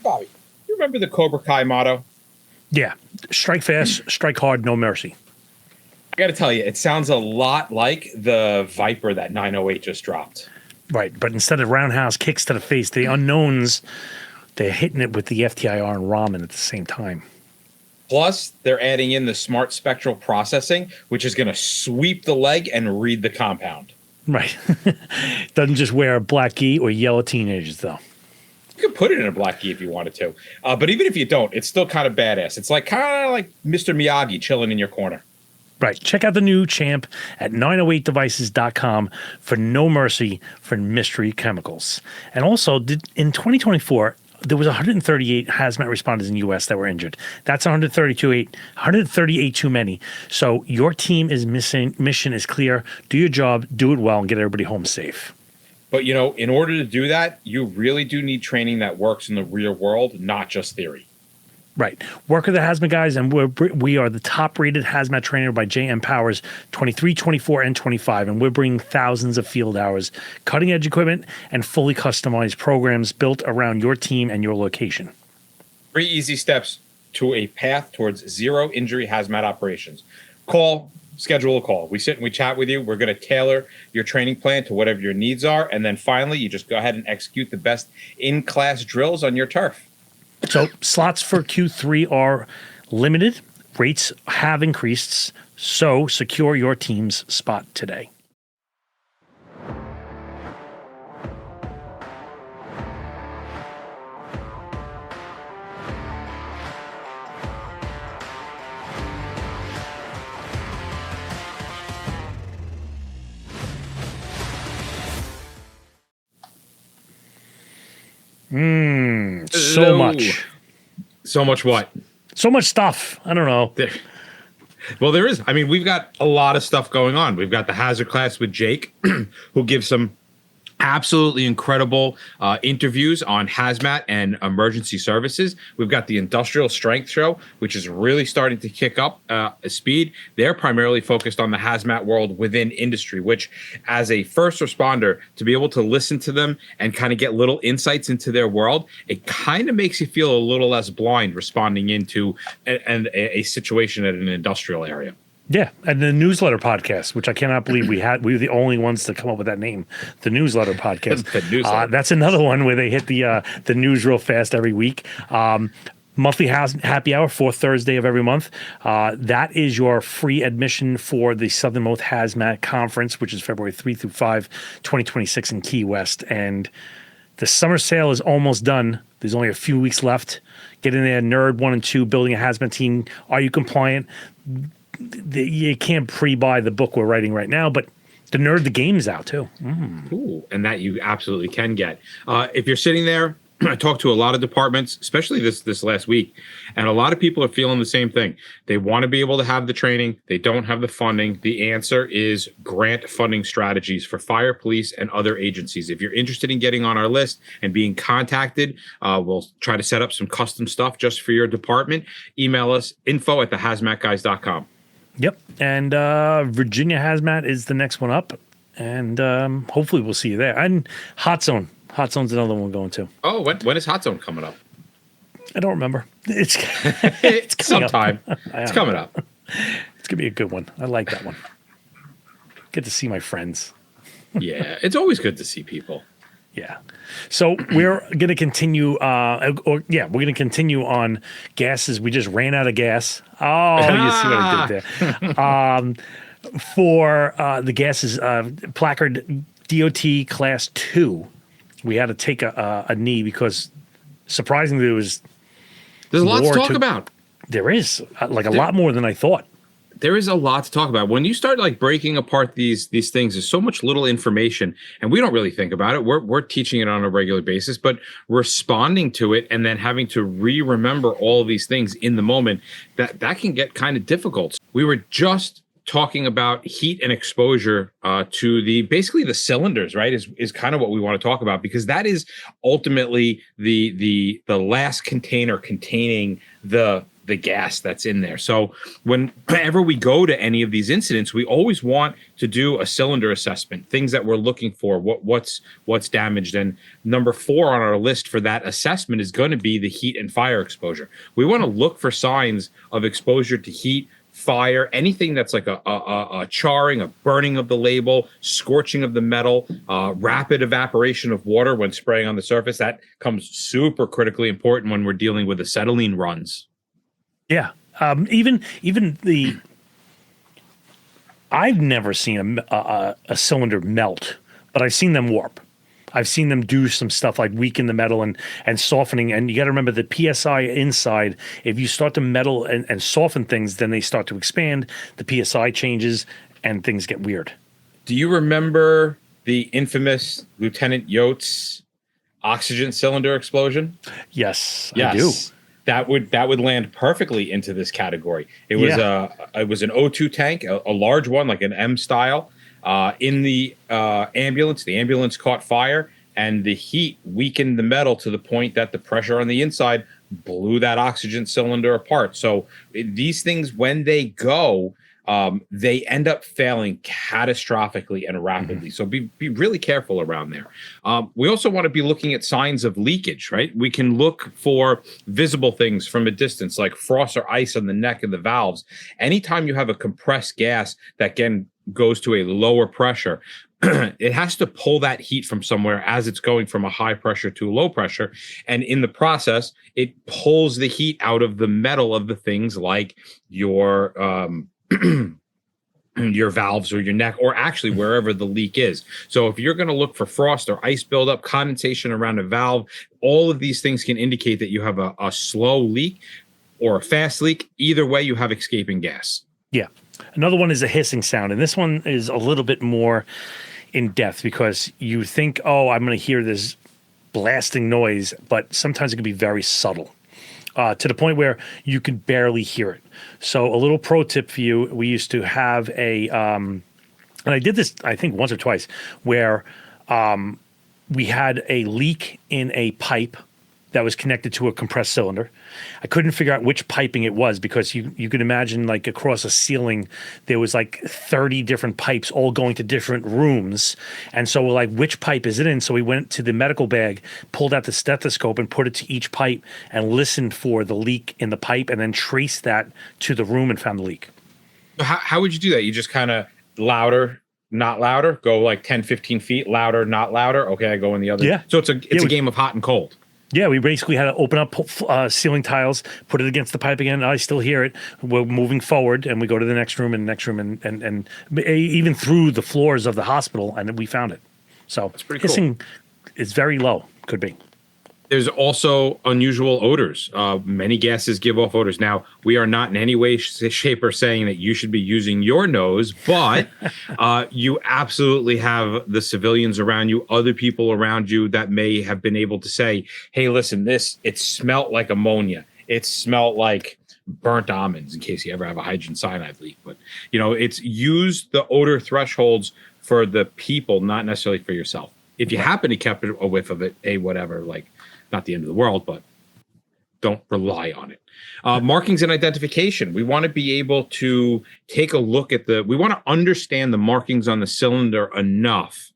Bobby, you remember the Cobra Kai motto? Yeah. Strike fast, strike hard, no mercy. I got to tell you, it sounds a lot like the Viper that 908 just dropped. Right. But instead of roundhouse kicks to the face, the unknowns, they're hitting it with the FTIR and Ramen at the same time. Plus, they're adding in the smart spectral processing, which is going to sweep the leg and read the compound. Right. Doesn't just wear a black gi or yell at teenagers, though. You could put it in a black gi if you wanted to. But even if you don't, it's still kind of badass. It's like kind of like Mr. Miyagi chilling in your corner. Right. Check out the new Champ at 908devices.com for no mercy for mystery chemicals. And also, in 2024, there was 138 hazmat responders in the U.S. that were injured. That's 138 too many. So your team is mission is clear. Do your job, do it well, and get everybody home safe. But, you know, in order to do that, you really do need training that works in the real world, not just theory. Right. Work with the Hazmat guys, and we are the top-rated hazmat trainer by JM Powers 23, 24, and 25, and we're bringing thousands of field hours, cutting-edge equipment, and fully customized programs built around your team and your location. 3 easy steps to a path towards zero-injury hazmat operations. Schedule a call. We sit and we chat with you. We're going to tailor your training plan to whatever your needs are, and then finally, you just go ahead and execute the best in-class drills on your turf. So slots for Q3 are limited. Rates have increased. So secure your team's spot today. So much. So much what? So much stuff. I don't know. Well, there is. I mean, we've got a lot of stuff going on. We've got the hazard class with Jake, who gives some absolutely incredible interviews on hazmat and emergency services. We've got the industrial strength show, which is really starting to kick up speed. They're primarily focused on the hazmat world within industry, which as a first responder, to be able to listen to them and kind of get little insights into their world, it kind of makes you feel a little less blind responding into a situation at an industrial area. Yeah, and the newsletter podcast, which I cannot believe we were the only ones to come up with that name, the newsletter podcast. The newsletter. That's another one where they hit the news real fast every week. Monthly happy hour, 4th Thursday of every month. That is your free admission for the Southernmost Hazmat Conference, which is February 3 through 5, 2026 in Key West. And the summer sale is almost done. There's only a few weeks left. Get in there, Nerd 1 and 2, building a hazmat team. Are you compliant? You can't pre-buy the book we're writing right now, but the Nerd the Game's out too. Ooh, and that you absolutely can get. If you're sitting there, I talked to a lot of departments, especially this last week, and a lot of people are feeling the same thing. They want to be able to have the training. They don't have the funding. The answer is grant funding strategies for fire, police, and other agencies. If you're interested in getting on our list and being contacted, we'll try to set up some custom stuff just for your department. Email us, info@thehazmatguys.com. Yep. And Virginia Hazmat is the next one up. And hopefully we'll see you there. And Hot Zone. Hot Zone's another one we're going to. Oh, when is Hot Zone coming up? I don't remember. It's sometime. It's coming up. It's going to be a good one. I like that one. Get to see my friends. Yeah, it's always good to see people. Yeah. So we're going to continue, we're going to continue on gases. We just ran out of gas. Oh, you see what I did there. For the gases, placard DOT class 2, we had to take a knee because surprisingly there's a lot to talk about. There is a lot more than I thought. There is a lot to talk about. When you start like breaking apart these things, there's so much little information, and we don't really think about it. We're teaching it on a regular basis, but responding to it and then having to remember all of these things in the moment, that can get kind of difficult. We were just talking about heat and exposure to basically the cylinders, right? Is kind of what we want to talk about, because that is ultimately the last container containing the the gas that's in there. So whenever we go to any of these incidents, we always want to do a cylinder assessment, things that we're looking for, what's damaged. And number 4 on our list for that assessment is going to be the heat and fire exposure. We want to look for signs of exposure to heat, fire, anything that's like a charring, a burning of the label, scorching of the metal, rapid evaporation of water when spraying on the surface. That comes super critically important when we're dealing with acetylene runs. Yeah. Even I've never seen a cylinder melt, but I've seen them warp. I've seen them do some stuff like weaken the metal and softening. And you got to remember the PSI inside, if you start to metal and soften things, then they start to expand, the PSI changes, and things get weird. Do you remember the infamous Lieutenant Yotes oxygen cylinder explosion? Yes, I do. That would land perfectly into this category. It was an O2 tank, a large one, like an M style, in the ambulance. The ambulance caught fire, and the heat weakened the metal to the point that the pressure on the inside blew that oxygen cylinder apart. So these things, when they go, they end up failing catastrophically and rapidly. So be really careful around there. We also want to be looking at signs of leakage, right? We can look for visible things from a distance, like frost or ice on the neck of the valves. Anytime you have a compressed gas that goes to a lower pressure, it has to pull that heat from somewhere as it's going from a high pressure to a low pressure. And in the process, it pulls the heat out of the metal of the things like your your valves or your neck, or actually wherever the leak is. So if you're going to look for frost or ice buildup, condensation around a valve, all of these things can indicate that you have a slow leak or a fast leak. Either way, you have escaping gas. Yeah. Another one is a hissing sound. And this one is a little bit more in depth because you think, oh, I'm going to hear this blasting noise, but sometimes it can be very subtle. To the point where you can barely hear it. So a little pro tip for you, we used to have and I did this, I think, once or twice, where we had a leak in a pipe that was connected to a compressed cylinder. I couldn't figure out which piping it was because you could imagine like across a ceiling, there was like 30 different pipes all going to different rooms. And so we're like, which pipe is it in? So we went to the medical bag, pulled out the stethoscope and put it to each pipe and listened for the leak in the pipe and then traced that to the room and found the leak. How would you do that? You just kind of louder, not louder, go like 10, 15 feet, louder, not louder. Okay, I go in the other. Yeah. So it's a game of hot and cold. Yeah, we basically had to open up ceiling tiles, put it against the pipe again. I still hear it. We're moving forward, and we go to the next room and even through the floors of the hospital, and we found it. So that's pretty cool. Hissing is very low. Could be. There's also unusual odors. Many gases give off odors. Now, we are not in any way, shape, or saying that you should be using your nose, but you absolutely have the civilians around you, other people around you that may have been able to say, hey, listen, it smelled like ammonia. It smelled like burnt almonds, in case you ever have a hydrogen cyanide leak. But, it's use the odor thresholds for the people, not necessarily for yourself. If you happen to keep a whiff of it, whatever, like, not the end of the world, but don't rely on it. Markings and identification. We want to be able to take a look at we want to understand the markings on the cylinder enough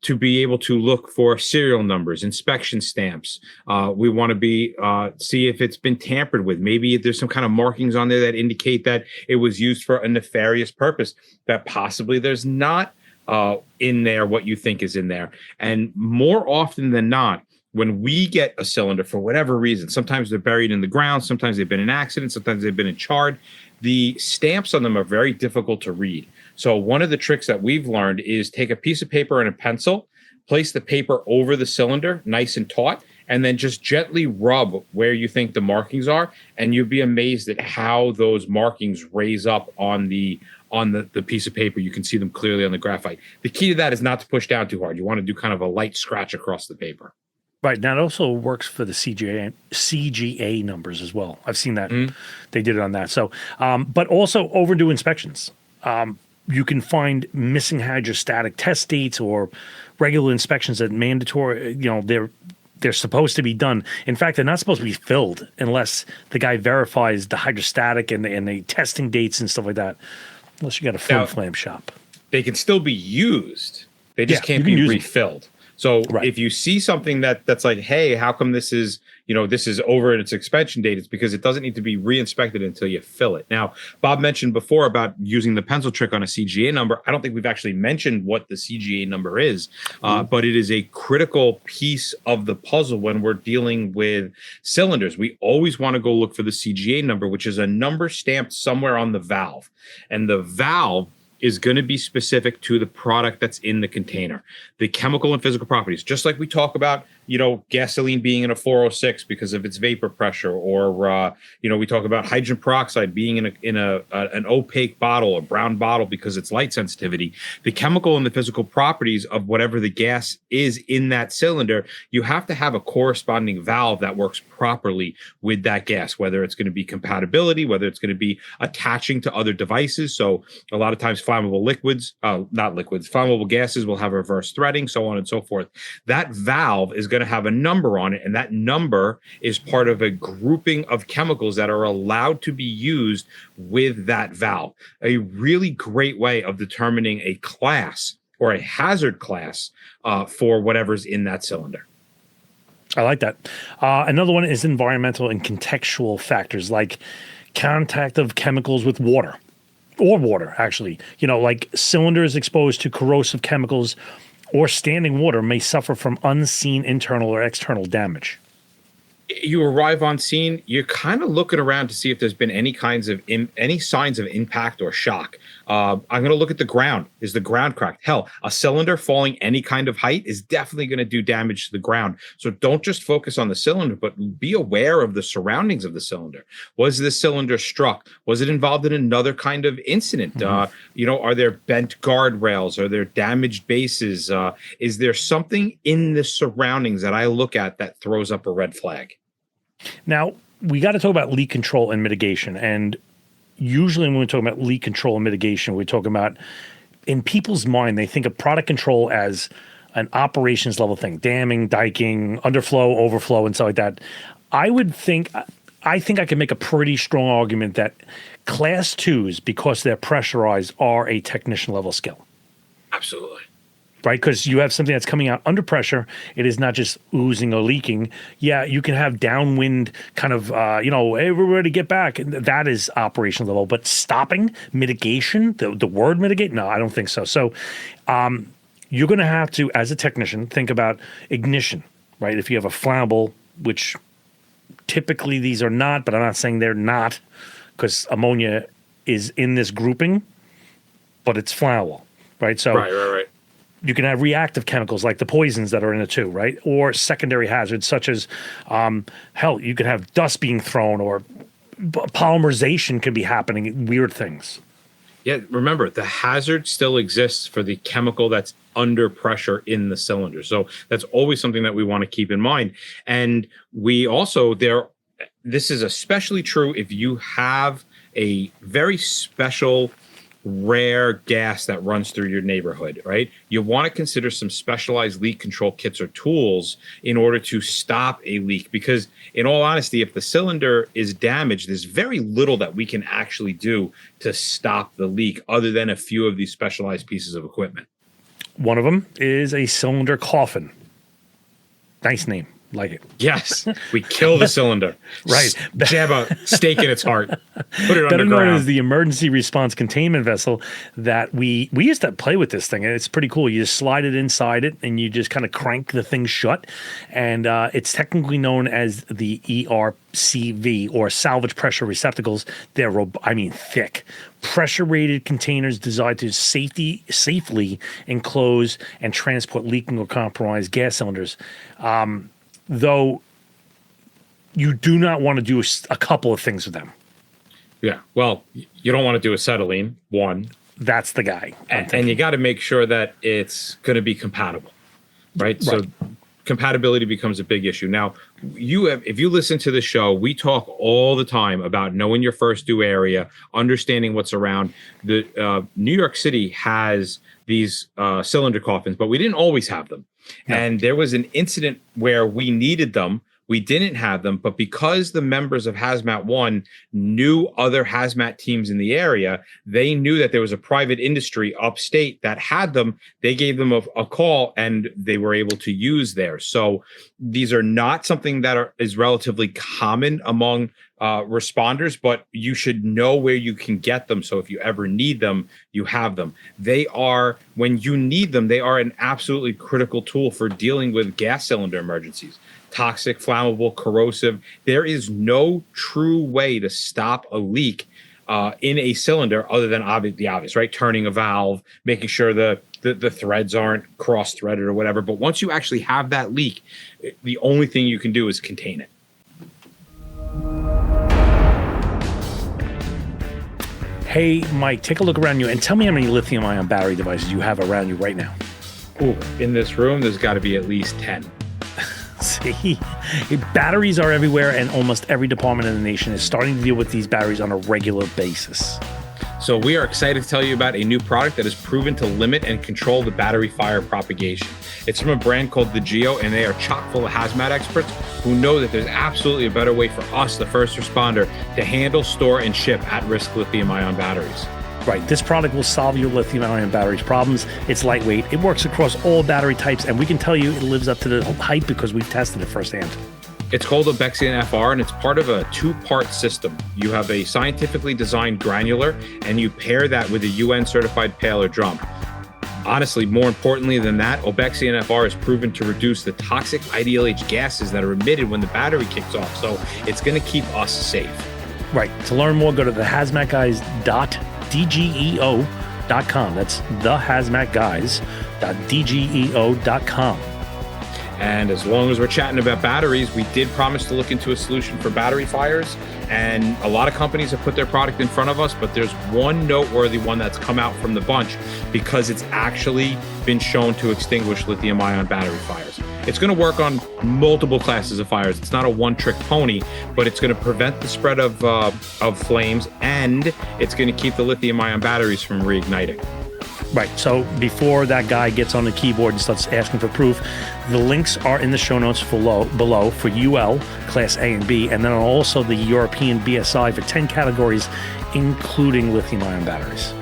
to be able to look for serial numbers, inspection stamps. We want to see if it's been tampered with. Maybe there's some kind of markings on there that indicate that it was used for a nefarious purpose, that possibly there's not in there what you think is in there. And more often than not, when we get a cylinder for whatever reason, sometimes they're buried in the ground, sometimes they've been in accidents, sometimes they've been in charred, the stamps on them are very difficult to read. So one of the tricks that we've learned is take a piece of paper and a pencil, place the paper over the cylinder, nice and taut, and then just gently rub where you think the markings are, and you'll be amazed at how those markings raise up on the piece of paper. You can see them clearly on the graphite. The key to that is not to push down too hard. You want to do kind of a light scratch across the paper. Right. Now, it also works for the CGA numbers as well. I've seen that. They did it on that. So, but also overdue inspections. You can find missing hydrostatic test dates or regular inspections that mandatory, they're supposed to be done. In fact, they're not supposed to be filled unless the guy verifies the hydrostatic and the testing dates and stuff like that. Unless you got a flim-flam shop. They can still be used. They just Yeah, can't be refilled. So Right. if you see something that's like, hey, how come this is over in its expansion date? It's because it doesn't need to be re-inspected until you fill it. Now, Bob mentioned before about using the pencil trick on a CGA number. I don't think we've actually mentioned what the CGA number is, but it is a critical piece of the puzzle when we're dealing with cylinders. We always want to go look for the CGA number, which is a number stamped somewhere on the valve. And the valve is going to be specific to the product that's in the container, the chemical and physical properties, just like we talk about, gasoline being in a 406 because of its vapor pressure, or, we talk about hydrogen peroxide being in an opaque bottle, a brown bottle because it's light sensitivity. The chemical and the physical properties of whatever the gas is in that cylinder, you have to have a corresponding valve that works properly with that gas, whether it's going to be compatibility, whether it's going to be attaching to other devices. So a lot of times flammable gases will have reverse threading, so on and so forth. That valve is going to have a number on it, and that number is part of a grouping of chemicals that are allowed to be used with that valve. A really great way of determining a class or a hazard class for whatever's in that cylinder. I like that. Another one is environmental and contextual factors like contact of chemicals with water. Or water, actually. Like cylinders exposed to corrosive chemicals or standing water may suffer from unseen internal or external damage. You arrive on scene, you're kind of looking around to see if there's been any signs of impact or shock. I'm going to look at the ground. Is the ground cracked? Hell, a cylinder falling any kind of height is definitely going to do damage to the ground. So don't just focus on the cylinder, but be aware of the surroundings of the cylinder. Was this cylinder struck? Was it involved in another kind of incident? Mm-hmm. Are there bent guardrails? Are there damaged bases? Is there something in the surroundings that I look at that throws up a red flag? Now, we got to talk about leak control and mitigation. And usually when we're talking about leak control and mitigation, we're talking about, in people's mind, they think of product control as an operations level thing, damming, diking, underflow, overflow, and stuff like that. I think I can make a pretty strong argument that class 2s, because they're pressurized, are a technician level skill. Absolutely. Right, because you have something that's coming out under pressure. It is not just oozing or leaking. Yeah, you can have downwind kind of, hey, everybody get back. That is operational level. But stopping, mitigation, the word mitigate, no, I don't think so. So you're going to have to, as a technician, think about ignition, right? If you have a flammable, which typically these are not, but I'm not saying they're not, because ammonia is in this grouping, but it's flammable, right? So right. You can have reactive chemicals like the poisons that are in it too, right? Or secondary hazards such as, you could have dust being thrown, or polymerization can be happening, weird things. Yeah, remember, the hazard still exists for the chemical that's under pressure in the cylinder. So that's always something that we want to keep in mind. And we also, this is especially true if you have a very special rare gas that runs through your neighborhood, right? You want to consider some specialized leak control kits or tools in order to stop a leak, because in all honesty, if the cylinder is damaged, there's very little that we can actually do to stop the leak other than a few of these specialized pieces of equipment. One of them is a cylinder coffin. Nice name. Like it. Yes. We kill the cylinder. Right. Jab a stake in its heart. Put it Better underground. known as the emergency response containment vessel that we used to play with this thing. And it's pretty cool. You just slide it inside it and you just kind of crank the thing shut. And it's technically known as the ERCV, or salvage pressure receptacles. They're, thick. Pressure-rated containers designed to safely enclose and transport leaking or compromised gas cylinders. Though you do not want to do a couple of things with them. Yeah. Well, you don't want to do acetylene, one. That's the guy. And you got to make sure that it's going to be compatible, right? So compatibility becomes a big issue. Now, if you listen to the show, we talk all the time about knowing your first due area, understanding what's around. The New York City has these cylinder coffins, but we didn't always have them. No. And there was an incident where we needed them. We didn't have them, but because the members of Hazmat One knew other hazmat teams in the area, they knew that there was a private industry upstate that had them. They gave them a call, and they were able to use theirs. So these are not something that is relatively common among responders, but you should know where you can get them. So if you ever need them, you have them. They are, when you need them, they are an absolutely critical tool for dealing with gas cylinder emergencies. Toxic, flammable, corrosive. There is no true way to stop a leak in a cylinder other than the obvious, right? Turning a valve, making sure the threads aren't cross-threaded or whatever. But once you actually have that leak, the only thing you can do is contain it. Hey, Mike, take a look around you and tell me how many lithium-ion battery devices you have around you right now. Ooh, in this room, there's got to be at least 10. See, batteries are everywhere, and almost every department in the nation is starting to deal with these batteries on a regular basis. So we are excited to tell you about a new product that is proven to limit and control the battery fire propagation. It's from a brand called the Geo, and they are chock full of hazmat experts who know that there's absolutely a better way for us, the first responder, to handle, store, and ship at-risk lithium-ion batteries. Right, this product will solve your lithium-ion batteries problems. It's lightweight, it works across all battery types, and we can tell you it lives up to the hype because we've tested it firsthand. It's called ObexionFR, and it's part of a two-part system. You have a scientifically designed granular, and you pair that with a UN-certified pail or drum. Honestly, more importantly than that, ObexionFR is proven to reduce the toxic IDLH gases that are emitted when the battery kicks off, so it's going to keep us safe. Right, to learn more, go to thehazmatguys.dgeo.com. That's thehazmatguys.dgeo.com. And as long as we're chatting about batteries, we did promise to look into a solution for battery fires. And a lot of companies have put their product in front of us, but there's one noteworthy one that's come out from the bunch because it's actually been shown to extinguish lithium-ion battery fires. It's going to work on multiple classes of fires. It's not a one-trick pony, but it's going to prevent the spread of flames, and it's going to keep the lithium-ion batteries from reigniting. Right. So before that guy gets on the keyboard and starts asking for proof, the links are in the show notes below for UL, Class A and B, and then also the European BSI for 10 categories, including lithium-ion batteries.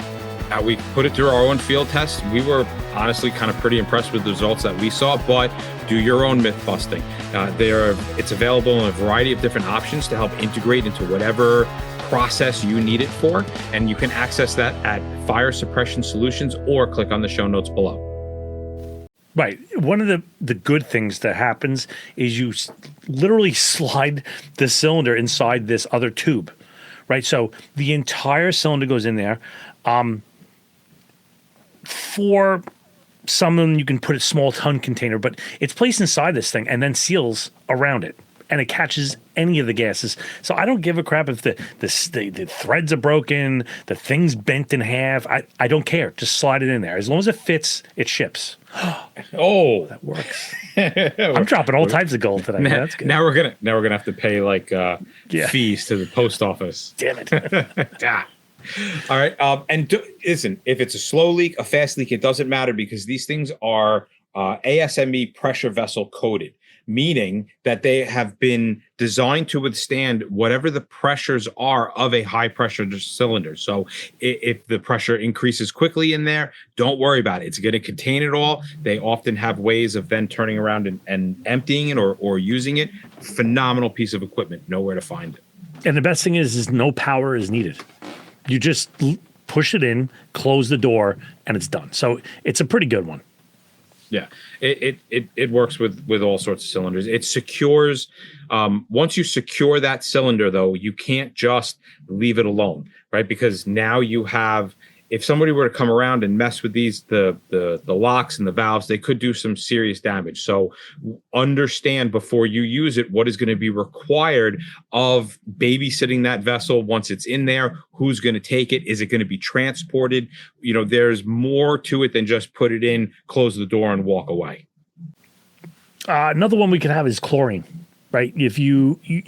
We put it through our own field test. We were honestly kind of pretty impressed with the results that we saw, but do your own myth busting. It's available in a variety of different options to help integrate into whatever process you need it for, and you can access that at Fire Suppression Solutions or click on the show notes below. Right. One of the good things that happens is you literally slide the cylinder inside this other tube, right? So the entire cylinder goes in there. For some of them, you can put a small ton container, but it's placed inside this thing and then seals around it, and it catches any of the gases. So I don't give a crap if the threads are broken, the thing's bent in half. I don't care. Just slide it in there. As long as it fits, it ships. Oh, that works. I'm dropping all types of gold today. That's good. Now we're gonna have to pay fees to the post office. Damn it. Yeah. All right. Listen, if it's a slow leak, a fast leak, it doesn't matter because these things are ASME pressure vessel coated, meaning that they have been designed to withstand whatever the pressures are of a high pressure cylinder. So if the pressure increases quickly in there, don't worry about it. It's going to contain it all. They often have ways of then turning around and emptying it or using it. Phenomenal piece of equipment. Nowhere to find it. And the best thing is no power is needed. You just push it in, close the door, and it's done. So it's a pretty good one. Yeah, it works with all sorts of cylinders. It secures. Once you secure that cylinder, though, you can't just leave it alone, right? Because now you have, if somebody were to come around and mess with the locks and the valves, they could do some serious damage. So understand before you use it what is going to be required of babysitting that vessel once it's in there. Who's going to take it? Is it going to be transported? You know, there's more to it than just put it in, close the door, and walk away. Another one we could have is chlorine, right? If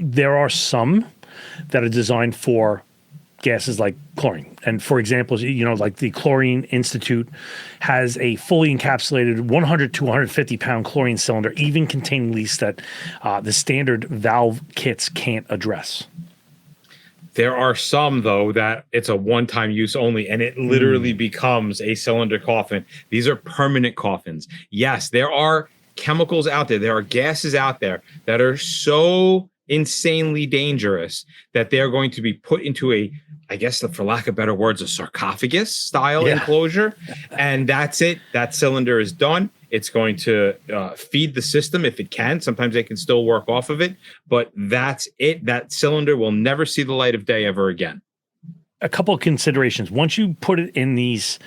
there are some that are designed for gases like chlorine. And for example, like the Chlorine Institute has a fully encapsulated 100 to 150 pound chlorine cylinder, even containing leaks that the standard valve kits can't address. There are some, though, that it's a one-time use only, and it literally becomes a cylinder coffin. These are permanent coffins. Yes, there are chemicals out there. There are gases out there that are so insanely dangerous that they're going to be put into a, I guess, for lack of better words, a sarcophagus style enclosure. And that's it. That cylinder is done. It's going to feed the system if it can. Sometimes they can still work off of it, but that's it. That cylinder will never see the light of day ever again. A couple of considerations. Once you put it in these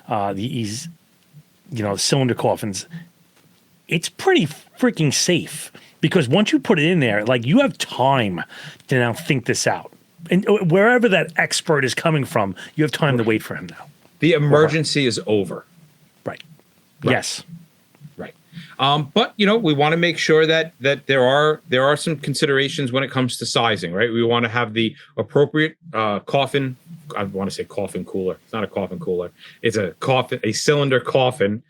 cylinder coffins, it's pretty freaking safe, because once you put it in there, like, you have time to now think this out. And wherever that expert is coming from, you have time to wait for him now. The emergency is over. Right. Yes. Right. But we want to make sure that there are some considerations when it comes to sizing, right? We want to have the appropriate coffin. I want to say coffin cooler. It's not a coffin cooler. It's a cylinder coffin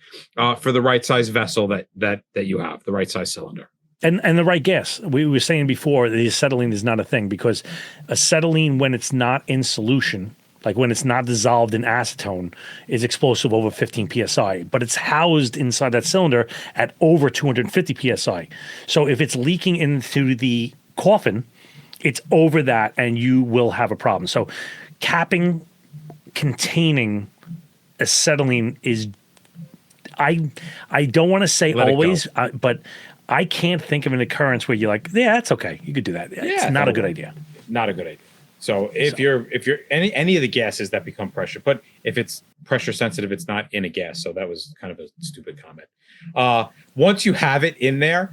for the right size vessel that you have, the right size cylinder. And the right gas. We were saying before, the acetylene is not a thing, because acetylene, when it's not in solution, like when it's not dissolved in acetone, is explosive over 15 psi. But it's housed inside that cylinder at over 250 psi. So if it's leaking into the coffin, it's over that, and you will have a problem. So capping containing acetylene is, I don't want to say always, but I can't think of an occurrence where you're like, yeah, that's okay, you could do that. It's not a good idea. Not a good idea. So if you're any of the gases that become pressure, but if it's pressure sensitive, it's not in a gas. So that was kind of a stupid comment. Once you have it in there,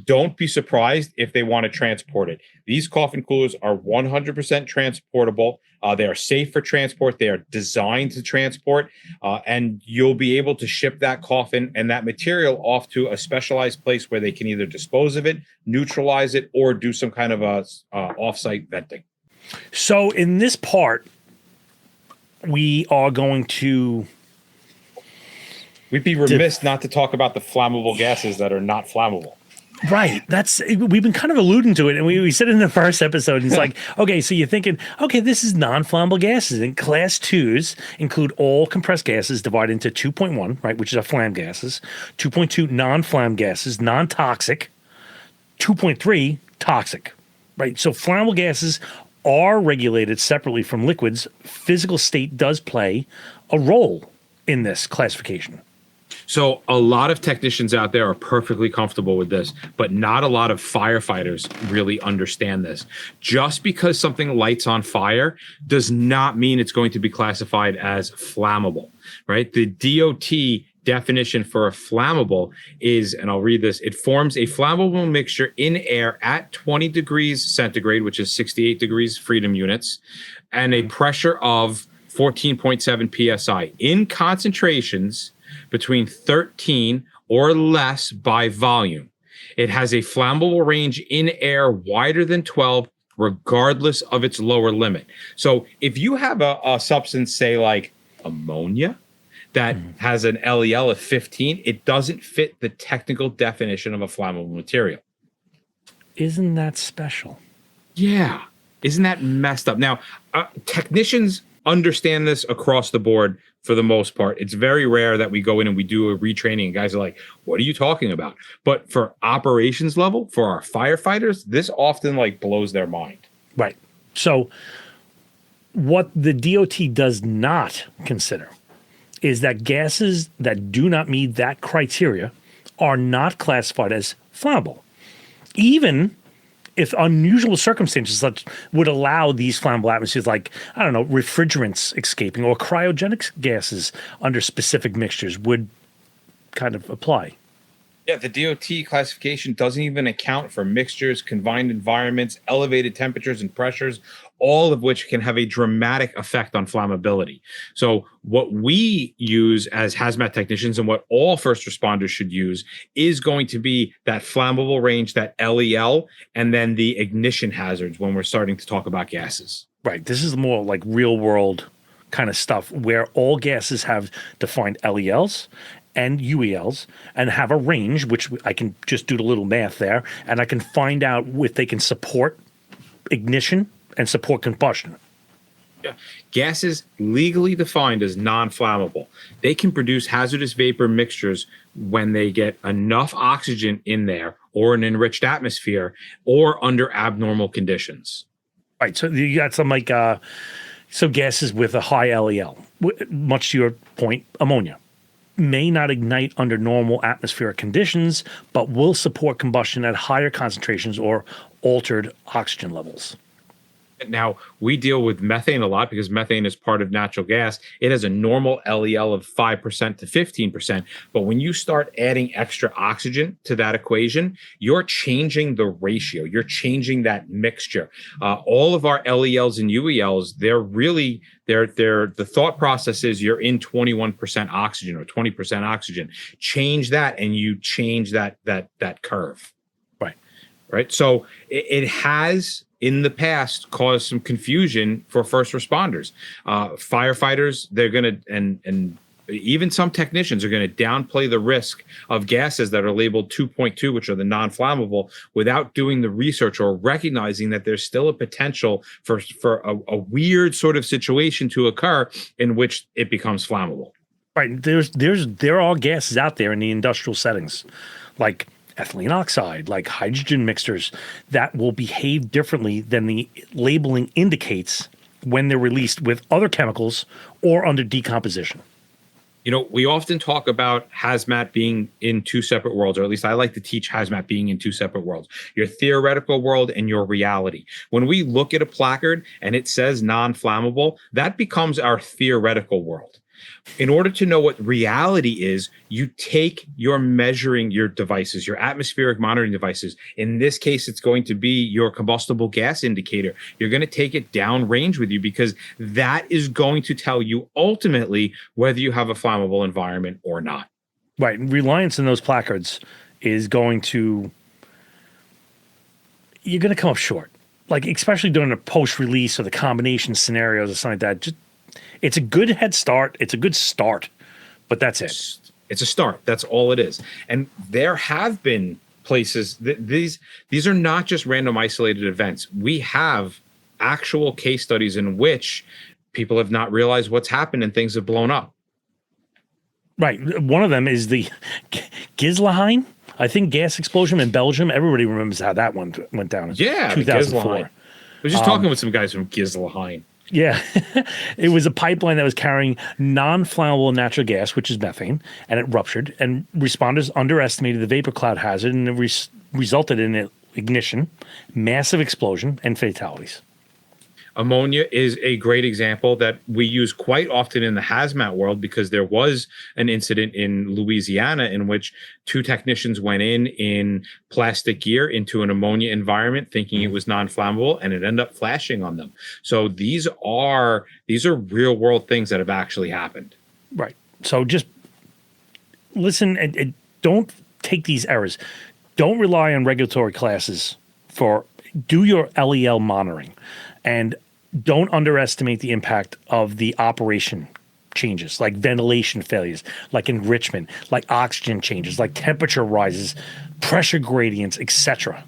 don't be surprised if they want to transport it. These coffin coolers are 100% transportable. They are safe for transport. They are designed to transport, and you'll be able to ship that coffin and that material off to a specialized place where they can either dispose of it, neutralize it, or do some kind of a off-site venting. So in this part, we are going to... We'd be remiss not to talk about the flammable gases that are not flammable. Right. We've been kind of alluding to it, and we said it in the first episode. And it's like, okay, so you're thinking, okay, this is non-flammable gases, and class 2s include all compressed gases divided into 2.1, right, which is our flamm gases, 2.2 non-flamm gases, non-toxic, 2.3 toxic, right? So flammable gases are regulated separately from liquids. Physical state does play a role in this classification. So a lot of technicians out there are perfectly comfortable with this, but not a lot of firefighters really understand this. Just because something lights on fire does not mean it's going to be classified as flammable, right? The DOT definition for a flammable is, and I'll read this, it forms a flammable mixture in air at 20 degrees centigrade, which is 68 degrees freedom units, and a pressure of 14.7 psi in concentrations between 13 or less by volume. It has a flammable range in air wider than 12, regardless of its lower limit. So if you have a substance, say like ammonia, that has an LEL of 15, it doesn't fit the technical definition of a flammable material. Isn't that special? Yeah. Isn't that messed up? Now, technicians understand this across the board for the most part. It's very rare that we go in and we do a retraining and guys are like, what are you talking about? But for operations level, for our firefighters, this often like blows their mind. Right. So what the DOT does not consider is that gases that do not meet that criteria are not classified as flammable, even if unusual circumstances such would allow these flammable atmospheres, like, I don't know, refrigerants escaping or cryogenic gases under specific mixtures would kind of apply. Yeah, the DOT classification doesn't even account for mixtures, confined environments, elevated temperatures and pressures, all of which can have a dramatic effect on flammability. So, what we use as hazmat technicians and what all first responders should use is going to be that flammable range, that LEL, and then the ignition hazards when we're starting to talk about gases. Right. This is more like real world kind of stuff where all gases have defined LELs and UELs and have a range, which I can just do the little math there, and I can find out if they can support ignition and support combustion. Yeah. Gases legally defined as non-flammable. They can produce hazardous vapor mixtures when they get enough oxygen in there or an enriched atmosphere or under abnormal conditions. Right. So you got some like so gases with a high LEL, much to your point, ammonia may not ignite under normal atmospheric conditions, but will support combustion at higher concentrations or altered oxygen levels. Now, we deal with methane a lot because methane is part of natural gas. It has a normal LEL of 5% to 15%. But when you start adding extra oxygen to that equation, you're changing the ratio. You're changing that mixture. All of our LELs and UELs, the thought process is you're in 21% oxygen or 20% oxygen. Change that and you change that curve. Right. So it has in the past caused some confusion for first responders. Firefighters, they're going to, and even some technicians are going to downplay the risk of gases that are labeled 2.2, which are the non-flammable, without doing the research or recognizing that there's still a potential for a weird sort of situation to occur in which it becomes flammable. Right. There are gases out there in the industrial settings, like ethylene oxide, like hydrogen mixtures, that will behave differently than the labeling indicates when they're released with other chemicals or under decomposition. You know, we often talk about hazmat being in two separate worlds, or at least I like to teach hazmat being in two separate worlds, your theoretical world and your reality. When we look at a placard and it says non-flammable, that becomes our theoretical world. In order to know what reality is, you take your measuring your devices, your atmospheric monitoring devices. In this case, it's going to be your combustible gas indicator. You're going to take it downrange with you because that is going to tell you ultimately whether you have a flammable environment or not. Right. And reliance on those placards is going to, you're going to come up short. Like, especially during a post-release or the combination scenarios or something like that. Just, it's a good head start. It's a good start, but that's it. It's a start. That's all it is. And there have been places that these are not just random isolated events. We have actual case studies in which people have not realized what's happened and things have blown up. Right. One of them is the Gislehine, I think, gas explosion in Belgium. Everybody remembers how that one went down. Yeah, 2004. I was just talking with some guys from Gislehine. Yeah. It was a pipeline that was carrying non-flammable natural gas, which is methane, and it ruptured, and responders underestimated the vapor cloud hazard, and it resulted in ignition, massive explosion, and fatalities. Ammonia is a great example that we use quite often in the hazmat world because there was an incident in Louisiana in which two technicians went in plastic gear into an ammonia environment thinking it was non-flammable, and it ended up flashing on them. So these are real world things that have actually happened. Right. So just listen and don't take these errors. Don't rely on regulatory classes do your LEL monitoring, and don't underestimate the impact of the operation changes, like ventilation failures, like enrichment, like oxygen changes, like temperature rises, pressure gradients, etc.